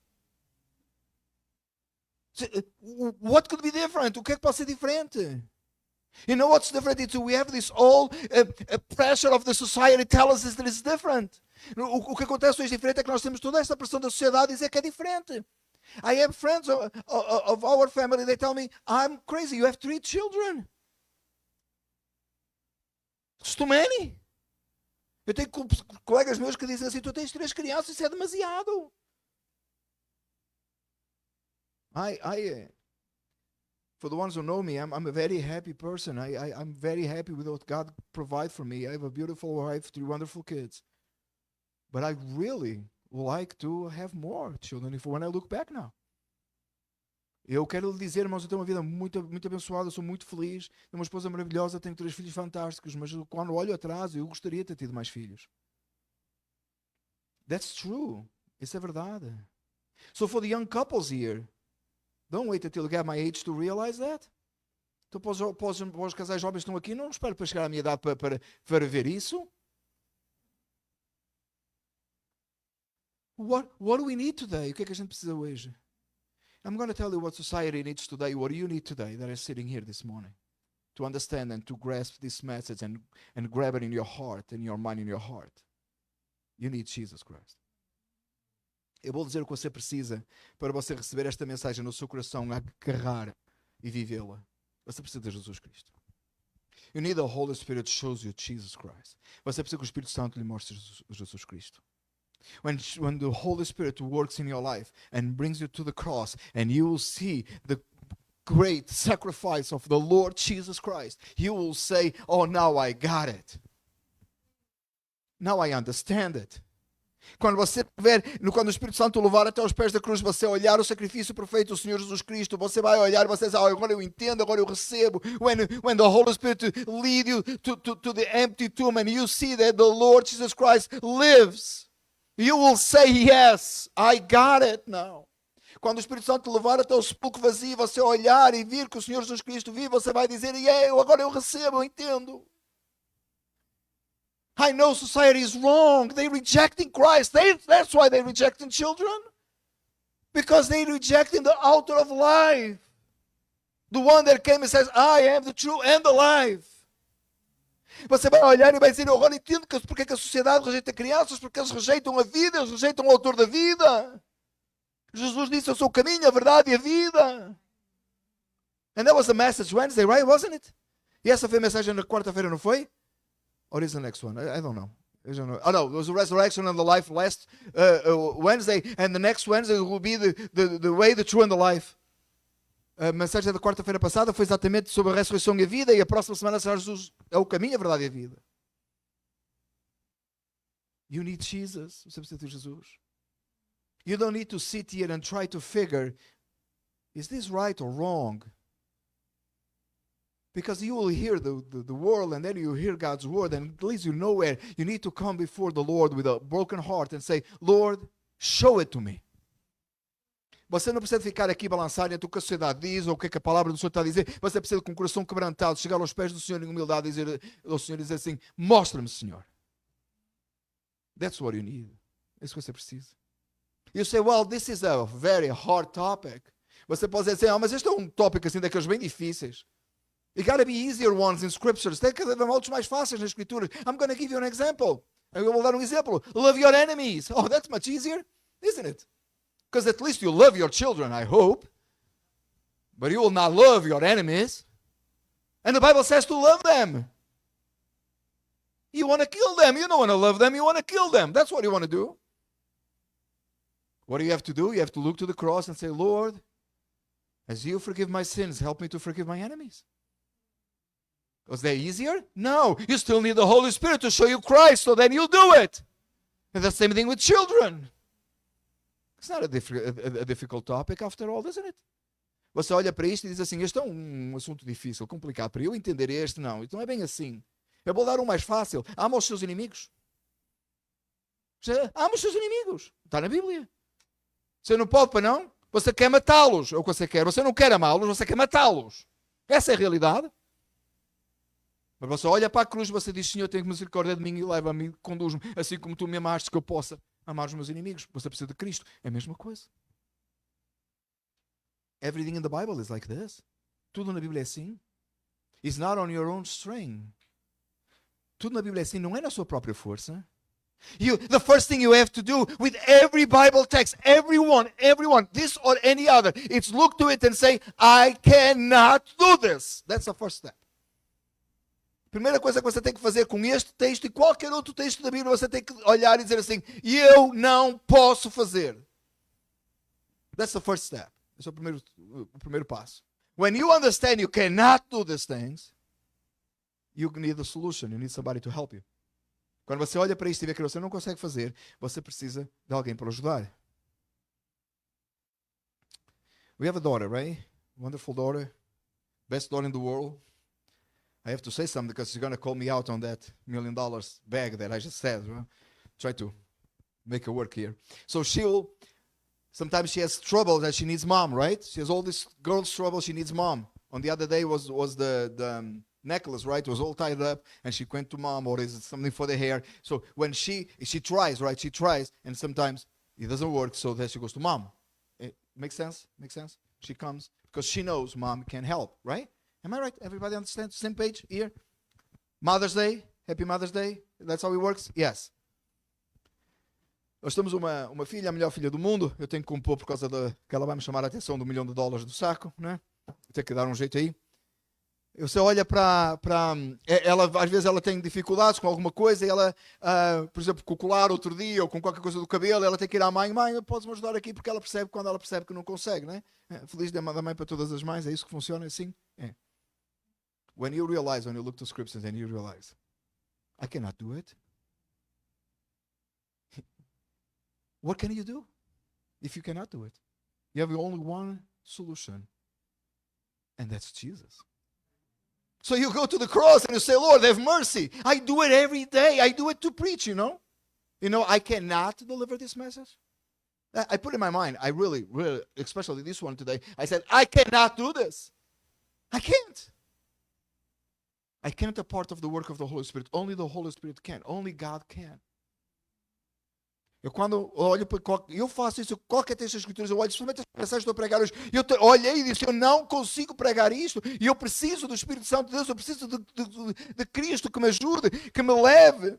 What could be different? O que é que pode ser diferente? You know what's different? We have this all pressure of the society tell us that it's different. O que acontece hoje diferente é que nós temos toda esta pressão da sociedade dizer que é diferente. I have friends of our family, they tell me, I'm crazy, you have 3 children. It's too many. Eu tenho colegas meus que dizem assim, tu tens 3 crianças, isso é demasiado. For the ones who know me, I'm a very happy person. I'm very happy with what God provides for me. I have a beautiful wife, 3 wonderful kids. But I really like to have more children when I look back now. Eu quero lhe dizer, irmãos, eu tenho uma vida muito, muito abençoada, sou muito feliz, tenho uma esposa maravilhosa, tenho 3 filhos fantásticos, mas quando olho atrás, eu gostaria de ter tido mais filhos. That's true. Isso é verdade. So for the young couples here, don't wait until you get my age to realize that. Então, para os casais jovens que estão aqui, não espero para chegar à minha idade para ver isso. What do we need today? O que é que a gente precisa hoje? I'm going to tell you what society needs today, what you need today that is sitting here this morning. To understand and to grasp this message and grab it in your heart, in your mind, in your heart. You need Jesus Christ. Eu vou dizer o que você precisa para você receber esta mensagem no seu coração, agarrar e vivê-la. Você precisa de Jesus Cristo. You need the Holy Spirit shows you Jesus Christ. Você precisa que o Espírito Santo lhe mostre Jesus Cristo. When the Holy Spirit works in your life and brings you to the cross and you will see the great sacrifice of the Lord Jesus Christ, you will say, oh, now I got it. Now I understand it. Quando você tiver, quando o Espírito Santo o levar até os pés da cruz, você olhar o sacrifício perfeito do Senhor Jesus Cristo, você vai olhar e você diz, agora eu entendo, agora eu recebo. When the Holy Spirit lead you to the empty tomb and you see that the Lord Jesus Christ lives, you will say, yes, I got it now. Quando o Espírito Santo te levar até o sepulcro vazio, você olhar e vir que o Senhor Jesus Cristo vive, você vai dizer, agora eu recebo, eu entendo. I know society is wrong. They're rejecting Christ. That's why they're rejecting children. Because they're rejecting the author of life. The one that came and says, I am the true and the life. Você vai olhar e vai dizer, eu agora entendo porque que a sociedade rejeita crianças, porque eles rejeitam a vida, eles rejeitam o autor da vida. Jesus disse, eu sou o caminho, a verdade e a vida. And that was the message Wednesday, right? Wasn't it? E essa foi a mensagem na quarta-feira, não foi? Or is the next one? I don't know. Oh no, there was the resurrection and the life last Wednesday, and the next Wednesday will be the way, the true and the life. A mensagem da quarta-feira passada foi exatamente sobre a ressurreição e a vida, e a próxima semana será Jesus é o caminho, a verdade e a vida. You need Jesus. Você precisa de Jesus. You don't need to sit here and try to figure, is this right or wrong? Because you will hear the world and then you hear God's word and it leads you nowhere. You need to come before the Lord with a broken heart and say, Lord, show it to me. Você não precisa ficar aqui balançar entre o que a sociedade diz ou o que a palavra do Senhor está a dizer. Você precisa com o coração quebrantado chegar aos pés do Senhor em humildade e dizer ao Senhor e dizer assim, mostra-me, Senhor. That's what you need. É isso que você precisa. You say, well, this is a very hard topic. Você pode dizer assim, mas este é um tópico assim daqueles bem difíceis. You got to be easier ones in scriptures. Tem que haver outros mais fáceis nas escrituras. I'm going to give you an example. Eu vou dar um exemplo. Love your enemies. Oh, that's much easier, isn't it? Because at least you love your children, I hope. But you will not love your enemies. And the Bible says to love them. You want to kill them. You don't want to love them. You want to kill them. That's what you want to do. What do you have to do? You have to look to the cross and say, Lord, as you forgive my sins, help me to forgive my enemies. Was that easier? No. You still need the Holy Spirit to show you Christ, so then you'll do it. And the same thing with children. It's not a difficult topic after all, isn't it? Você olha para isto e diz assim, este é um assunto difícil, complicado, para eu entender este, não. Então é bem assim. Eu vou dar um mais fácil. Ama os seus inimigos. Ama os seus inimigos. Está na Bíblia. Você não pode, para não? Você quer matá-los. É o que você quer. Você não quer amá-los, você quer matá-los. Essa é a realidade. Mas você olha para a cruz e você diz, Senhor, tenha misericórdia de mim e leva-me, conduz-me, assim como tu me amaste, que eu possa amar os meus inimigos. Você precisa de Cristo. É a mesma coisa. Everything in the Bible is like this. Tudo na Bíblia é assim. It's not on your own strength. Tudo na Bíblia é assim, não é na sua própria força. The first thing you have to do with every Bible text, everyone, this or any other, it's look to it and say, I cannot do this. That's the first step. Primeira coisa que você tem que fazer com este texto e qualquer outro texto da Bíblia, você tem que olhar e dizer assim, eu não posso fazer. That's the first step. Esse é o primeiro passo. When you understand you cannot do these things, you need a solution. You need somebody to help you. Quando você olha para isto e vê que você não consegue fazer, você precisa de alguém para ajudar. We have a daughter, right? Wonderful daughter. Best daughter in the world. I have to say something because she's going to call me out on that $1 million bag that I just said. Right? Try to make her work here. So sometimes she has trouble that she needs mom, right? She has all this girl's trouble, she needs mom. On the other day was the necklace, right? It was all tied up and she went to mom, or is it something for the hair? So when she tries, right? She tries and sometimes it doesn't work, so then she goes to mom. It makes sense? Makes sense? She comes because she knows mom can help, right? Am I right? Everybody understands? Same page here? Mother's Day. Happy Mother's Day. That's how it works? Yes. Nós temos uma filha, a melhor filha do mundo. Eu tenho que compor por causa que ela vai me chamar a atenção do $1 milhão do saco, né? Tenho que dar um jeito aí. Você olha para ela, às vezes ela tem dificuldades com alguma coisa e ela, por exemplo, com o colar outro dia ou com qualquer coisa do cabelo, ela tem que ir à mãe, podes-me ajudar aqui, porque ela percebe quando ela percebe que não consegue, né? Feliz da mãe para todas as mães, é isso que funciona assim? É. When you look to scriptures and you realize, I cannot do it. what can you do if you cannot do it? You have only one solution, and that's Jesus. So you go to the cross and you say, Lord, have mercy. I do it every day. I do it to preach, you know. I cannot deliver this message. I put in my mind, I really, especially this one today, I said, I cannot do this. I can't. I can't a part of the work of the Holy Spirit. Only the Holy Spirit can. Only God can. Quando olho para eu faço isso, qualquer texto das Escrituras, eu olho, principalmente as mensagens que estou a pregar hoje, eu olhei e disse, eu não consigo pregar isto, e eu preciso do Espírito Santo de Deus, eu preciso de Cristo que me ajude, que me leve.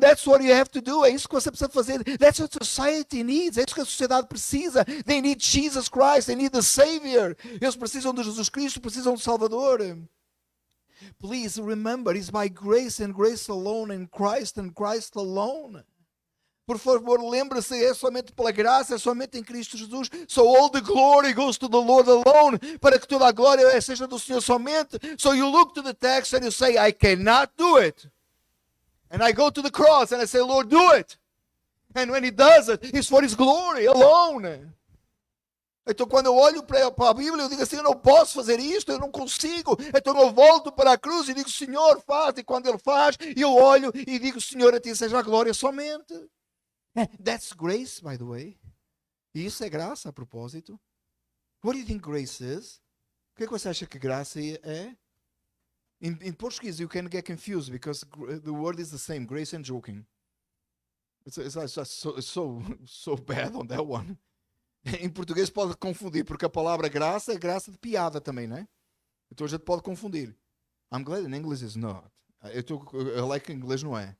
That's what you have to do. É isso que você precisa fazer. That's what society needs. É isso que a sociedade precisa. They need Jesus Christ. They need the Savior. Eles precisam de Jesus Cristo, precisam do Salvador. Please remember, it's by grace and grace alone, in Christ and Christ alone. Por favor, lembre-se, é somente pela graça, é somente em Cristo Jesus. So all the glory goes to the Lord alone. Para que toda a glória seja do Senhor somente. So you look to the text and you say, I cannot do it. And I go to the cross and I say, Lord, do it. And when He does it, it's for His glory alone. Então quando eu olho para a Bíblia, eu digo assim, eu não posso fazer isto, eu não consigo. Então eu volto para a cruz e digo, Senhor, faz. E quando Ele faz, eu olho e digo, Senhor, a Ti seja a glória somente. That's grace, by the way. E isso é graça, a propósito. What do you think grace is? O que é que você acha que graça é? In Portuguese, you can get confused because the word is the same, grace and joking. It's so bad on that one. Em português pode confundir, porque a palavra graça é graça de piada também, não é? Então a gente pode confundir. I'm glad in English is not. Eu like que em inglês não é.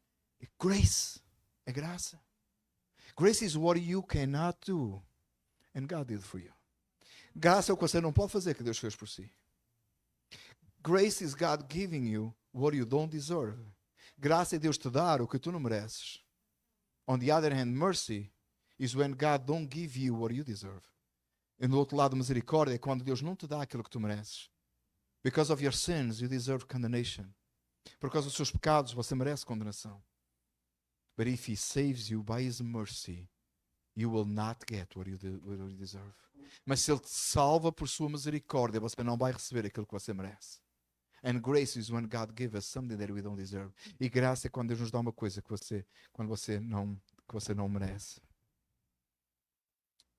Grace é graça. Grace is what you cannot do, and God did for you. Graça é o que você não pode fazer, que Deus fez por si. Grace is God giving you what you don't deserve. Graça é Deus te dar o que tu não mereces. On the other hand, mercy is when God don't give you what you deserve. E no outro lado, misericórdia é quando Deus não te dá aquilo que tu mereces. Because of your sins, you deserve condemnation. Por causa dos seus pecados, você merece condenação. But if He saves you by His mercy, you will not get what you deserve. Mas se Ele te salva por sua misericórdia, você não vai receber aquilo que você merece. And grace is when God gives us something that we don't deserve. E graça é quando Deus nos dá uma coisa que você não merece.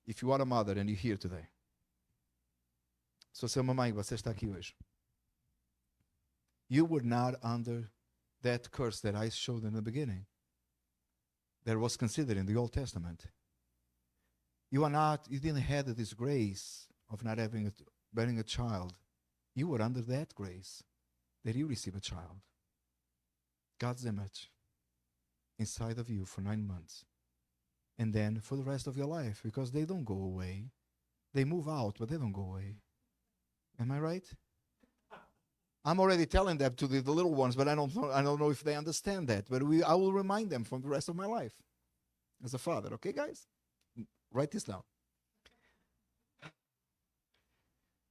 If you are a mother and you're here today, se você é uma mãe, você está aqui hoje. You were not under that curse that I showed in the beginning. That was considered in the Old Testament. You didn't have this grace of not bearing a child. You were under that grace that you receive a child. God's image inside of you for 9 months. And then for the rest of your life, because they don't go away. They move out, but they don't go away. Am I right? I'm already telling that to the little ones, but I don't know if they understand that. But I will remind them for the rest of my life as a father. Okay, guys? Write this down.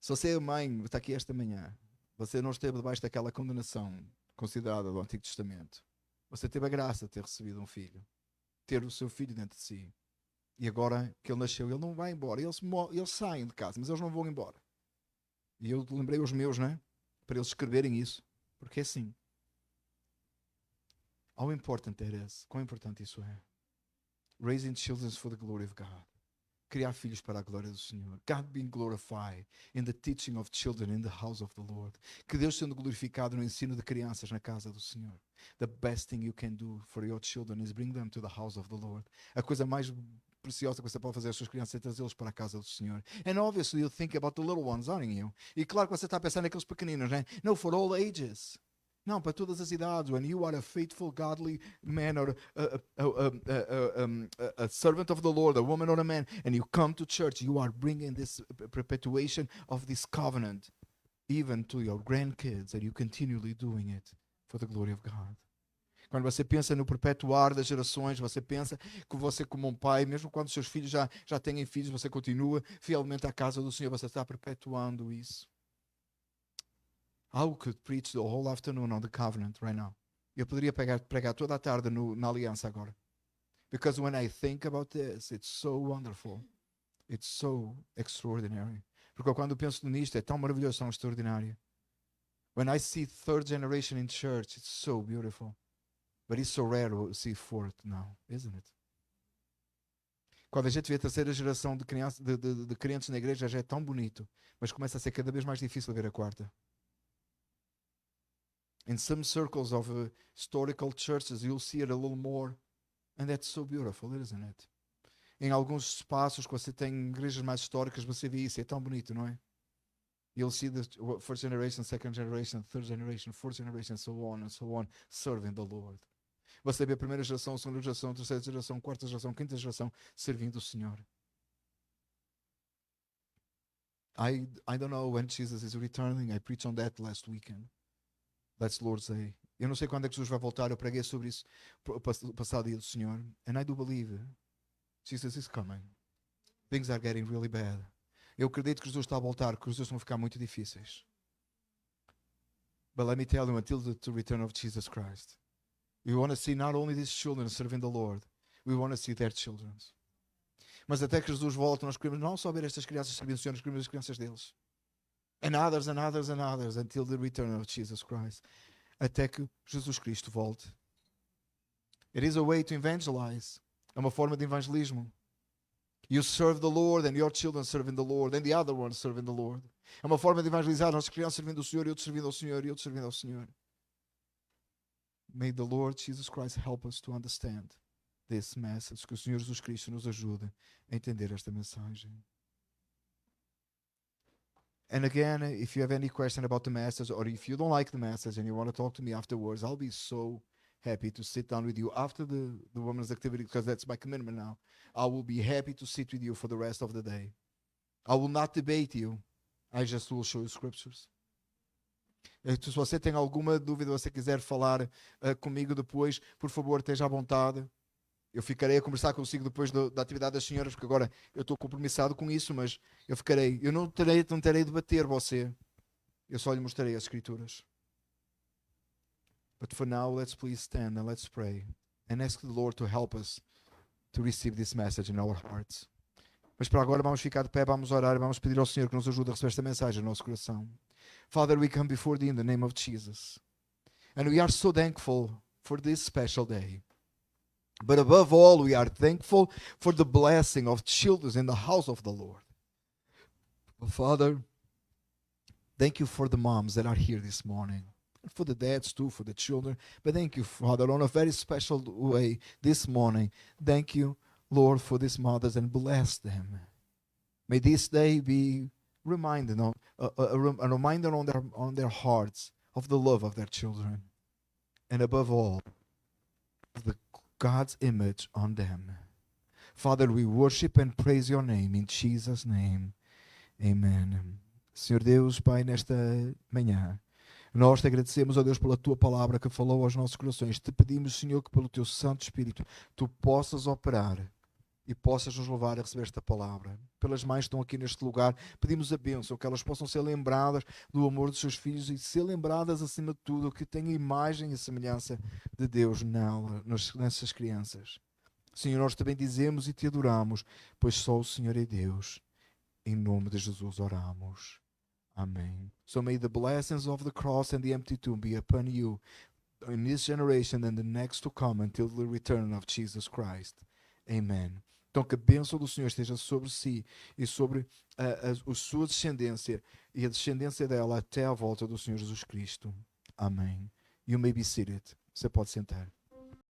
Se você é mãe, está aqui esta manhã, você não esteve debaixo daquela condenação considerada do Antigo Testamento. Você teve a graça de ter recebido um filho, ter o seu filho dentro de si. E agora que ele nasceu, ele não vai embora. Eles saem de casa, mas eles não vão embora. E eu lembrei os meus, né? Para eles escreverem isso. Porque é assim. How important that is. Quão importante isso é. Raising children for the glory of God. Criar filhos para a glória do Senhor. God being glorified in the teaching of children in the house of the Lord. Que Deus sendo glorificado no ensino de crianças na casa do Senhor. The best thing you can do for your children is bring them to the house of the Lord. A coisa mais preciosa que você pode fazer às suas crianças é trazê-los para a casa do Senhor. And obviously you think about the little ones, aren't you? E claro que você está pensando naqueles pequeninos, né? No, for all ages. Não, para todas as idades. When you are a faithful, godly man or a servant of the Lord, a woman or a man, and you come to church, you are bringing this perpetuation of this covenant even to your grandkids, and you continually doing it for the glory of God. Quando você pensa no perpetuar das gerações, você pensa que você como um pai, mesmo quando seus filhos já têm filhos, você continua fielmente à casa do Senhor, você está perpetuando isso. I could preach the whole afternoon on the covenant right now. Eu poderia pregar toda a tarde na aliança agora. Because when I think about this, it's so wonderful. It's so extraordinary. Porque quando penso nisto, é tão maravilhoso, tão extraordinário. When I see third generation in church, it's so beautiful. But it's so rare to see fourth now, isn't it? Quando a gente vê a terceira geração de crentes na igreja, já é tão bonito, mas começa a ser cada vez mais difícil ver a quarta. In some circles of historical churches, you'll see it a little more, and that's so beautiful, isn't it? Em alguns espaços que você tem igrejas mais históricas, você vê isso, é tão bonito, não é? You'll see the first generation, second generation, third generation, fourth generation, so on, serving the Lord. Você vê a primeira geração, a segunda geração, a terceira geração, a quarta geração, a quinta geração, servindo o Senhor. I don't know when Jesus is returning. I preached on that last weekend. That's Lord's Day. Eu não sei quando é que Jesus vai voltar. Eu preguei sobre isso o passado dia do Senhor. And I do believe Jesus is coming. Things are getting really bad. Eu acredito que Jesus está a voltar, que os dias vão ficar muito difíceis. But let me tell you, until the return of Jesus Christ, we want to see not only these children serving the Lord, we want to see their children. Mas até que Jesus volte, nós queremos não só ver estas crianças servindo o Senhor, nós queremos as crianças deles. And others, and others, and others, until the return of Jesus Christ. Até que Jesus Cristo volte. It is a way to evangelize. É uma forma de evangelismo. You serve the Lord, and your children serving the Lord, and the other ones serving the Lord. É uma forma de evangelizar, nossas crianças servindo o Senhor, e outros servindo ao Senhor, e outros servindo ao Senhor. May the Lord Jesus Christ help us to understand this message. Que o Senhor Jesus Cristo nos ajude a entender esta mensagem. And again, if you have any question about the message, or if you don't like the message and you want to talk to me afterwards, I'll be so happy to sit down with you after the women's activity, because that's my commitment now. I will be happy to sit with you for the rest of the day. I will not debate you. I just will show you scriptures. Se você tem alguma dúvida, você quiser falar comigo depois, por favor, esteja à vontade. Eu ficarei a conversar consigo depois da atividade das senhoras, porque agora eu estou compromissado com isso, mas eu não terei de bater você. Eu só lhe mostrarei as escrituras. But for now, let's please stand and let's pray and ask the Lord to help us to receive this message in our hearts. Mas para agora vamos ficar de pé, vamos orar, vamos pedir ao Senhor que nos ajude a receber esta mensagem no nosso coração. Father, we come before thee in the name of Jesus. And we are so thankful for this special day. But above all, we are thankful for the blessing of children in the house of the Lord. Father, thank you for the moms that are here this morning. And for the dads too, for the children. But thank you, Father, on a very special way this morning. Thank you, Lord, for these mothers, and bless them. May this day be a reminder on their hearts of the love of their children. And above all, the God's image on them. Father, we worship and praise your name in Jesus' name. Amen. Senhor Deus, Pai, nesta manhã, nós te agradecemos, ó Deus, pela tua palavra que falou aos nossos corações. Te pedimos, Senhor, que pelo teu Santo Espírito tu possas operar e possas nos levar a receber esta palavra. Pelas mães que estão aqui neste lugar, pedimos a bênção, que elas possam ser lembradas do amor dos seus filhos e ser lembradas, acima de tudo, que tenham imagem e semelhança de Deus nessas crianças. Senhor, nós te bendizemos e te adoramos, pois só o Senhor é Deus. Em nome de Jesus oramos. Amém. So may the blessings of the cross and the empty tomb be upon you in this generation and the next to come until the return of Jesus Christ. Amen. Então que a bênção do Senhor esteja sobre si e sobre a sua descendência e a descendência dela até a volta do Senhor Jesus Cristo. Amém. You may be seated. Você pode sentar.